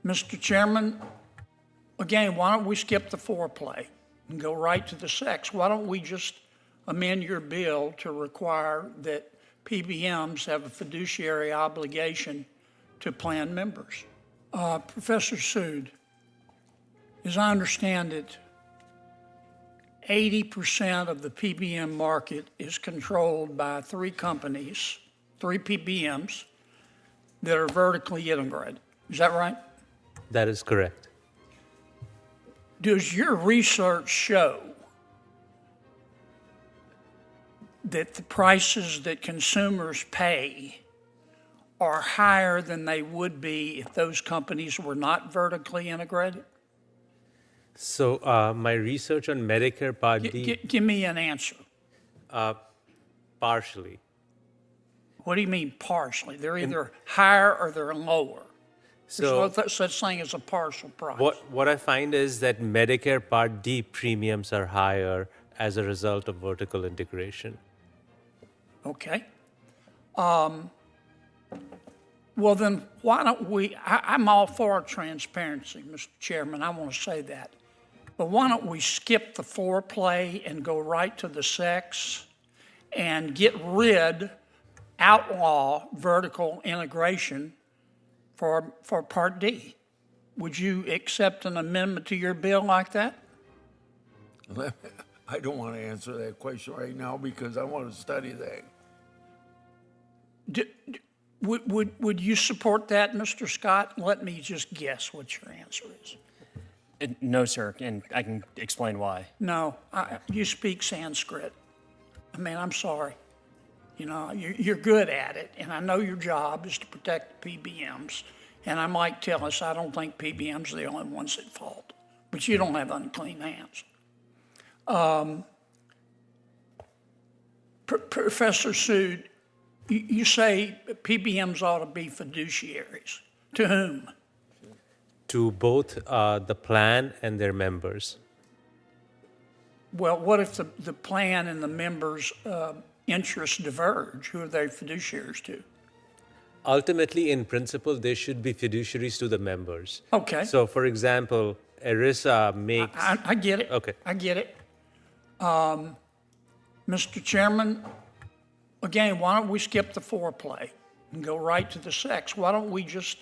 Mr. Chairman, again, why don't we skip the foreplay and go right to the sex? Why don't we just amend your bill to require that PBMs have a fiduciary obligation to plan members? Professor Sood, as I understand it, 80% of the PBM market is controlled by three companies, three PBMs, that are vertically integrated. Is that right? That is correct. Does your research show that the prices that consumers pay are higher than they would be if those companies were not vertically integrated? So my research on Medicare Part D, Give me an answer. partially. What do you mean partially? They're either higher or they're lower. There's So no such thing as a partial price. what I find is that Medicare Part D premiums are higher as a result of vertical integration. Okay. Well, then why don't we, I'm all for transparency, Mr. Chairman, I want to say that. But why don't we skip the foreplay and go right to the sex and get rid, outlaw vertical integration for Part D? Would you accept an amendment to your bill like that? I don't want to answer that question right now because I want to study that. Would you support that, Mr. Scott? Let me just guess what your answer is. No, sir, and I can explain why. No, you speak Sanskrit. I mean, I'm sorry. You know, you're good at it, and I know your job is to protect the PBMs. And I might tell us I don't think PBMs are the only ones at fault, but you don't have unclean hands. Professor Sood, you say PBMs ought to be fiduciaries. To whom? To both the plan and their members. Well, what if the plan and the members' interests diverge? Who are they fiduciaries to? Ultimately, in principle, they should be fiduciaries to the members. Okay. So, for example, ERISA makes... I get it. Okay. I get it. Mr. Chairman, again, why don't we skip the foreplay and go right to the sex? Why don't we just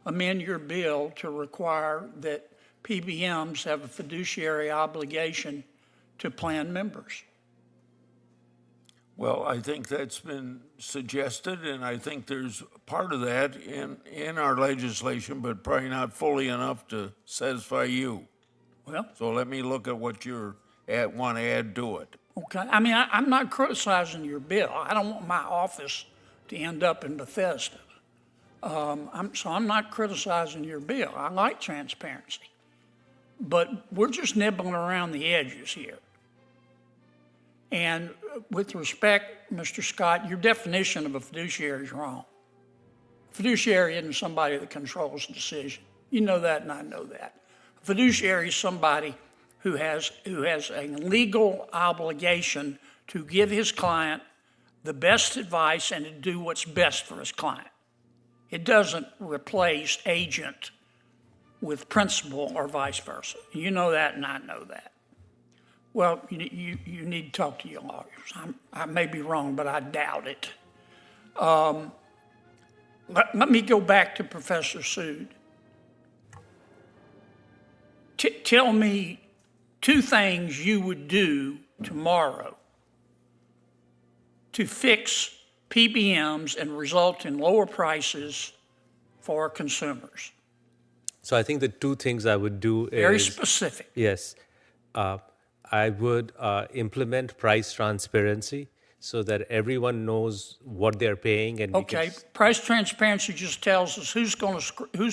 amend your bill to require that PBMs have a fiduciary obligation to plan members? Well, I think that's been suggested, and I think there's part of that in our legislation, but probably not fully enough to satisfy you. Well, So let me look at what want to add to it. okay. I mean, I'm not criticizing your bill. I don't want my office to end up in Bethesda. I'm not criticizing your bill. I like transparency. But we're just nibbling around the edges here. And with respect, Mr. Scott, your definition of a fiduciary is wrong. Fiduciary isn't somebody that controls the decision. You know that, and I know that. A fiduciary is somebody who has a legal obligation to give his client the best advice and to do what's best for his client. It doesn't replace agent with principal or vice versa. You know that, and I know that. Well, you need to talk to your lawyers. I may be wrong, but I doubt it. Let me go back to Professor Sood. Tell me two things you would do tomorrow to fix PBMs and result in lower prices for consumers. So I think the two things I would do is... Very specific. Yes. I would implement price transparency so that everyone knows what they're paying. And Okay, price transparency just tells us who's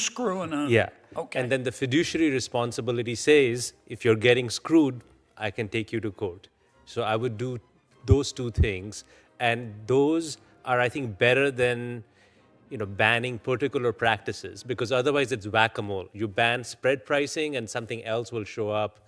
screwing whom. Yeah. Okay. And then the fiduciary responsibility says, if you're getting screwed, I can take you to court. So I would do those two things. And those are, I think, better than banning particular practices, because otherwise it's whack-a-mole. You ban spread pricing and something else will show up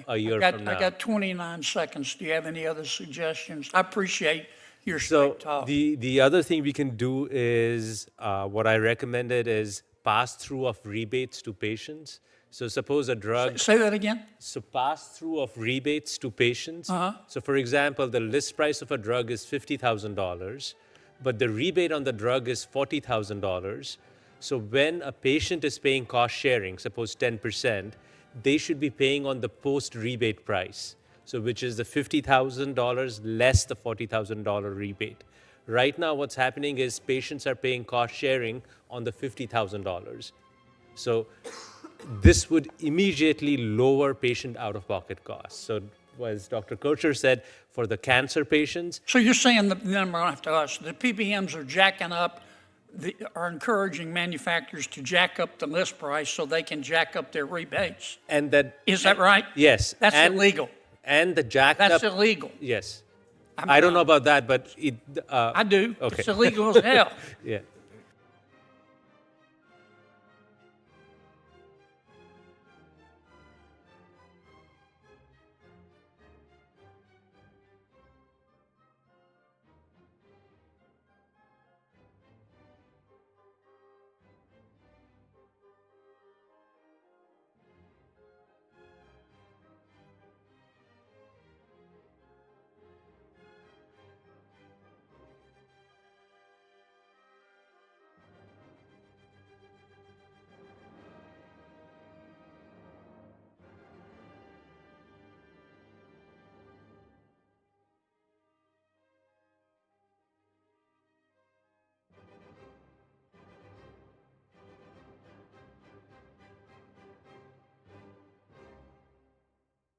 a year from now. I got 29 seconds. Do you have any other suggestions? I appreciate your So straight talk. the other thing we can do is, what I recommended is pass-through of rebates to patients. So suppose a drug, Say that again? so pass-through of rebates to patients. So for example, the list price of a drug is $50,000, but the rebate on the drug is $40,000. So when a patient is paying cost sharing, suppose 10%, they should be paying on the post-rebate price. So which is the $50,000 less the $40,000 rebate. Right now, what's happening is patients are paying cost sharing on the $50,000. So this would immediately lower patient out-of-pocket costs. So as Dr. Kocher said, for the cancer patients, So you're saying that, then I'm going to have to ask, the PBMs are jacking up, are encouraging manufacturers to jack up the list price so they can jack up their rebates. and that... Is that right? Yes. That's and, illegal. And the jacked That's up... illegal. Yes. I don't know about that, but it... I do. Okay. It's illegal as hell. Yeah.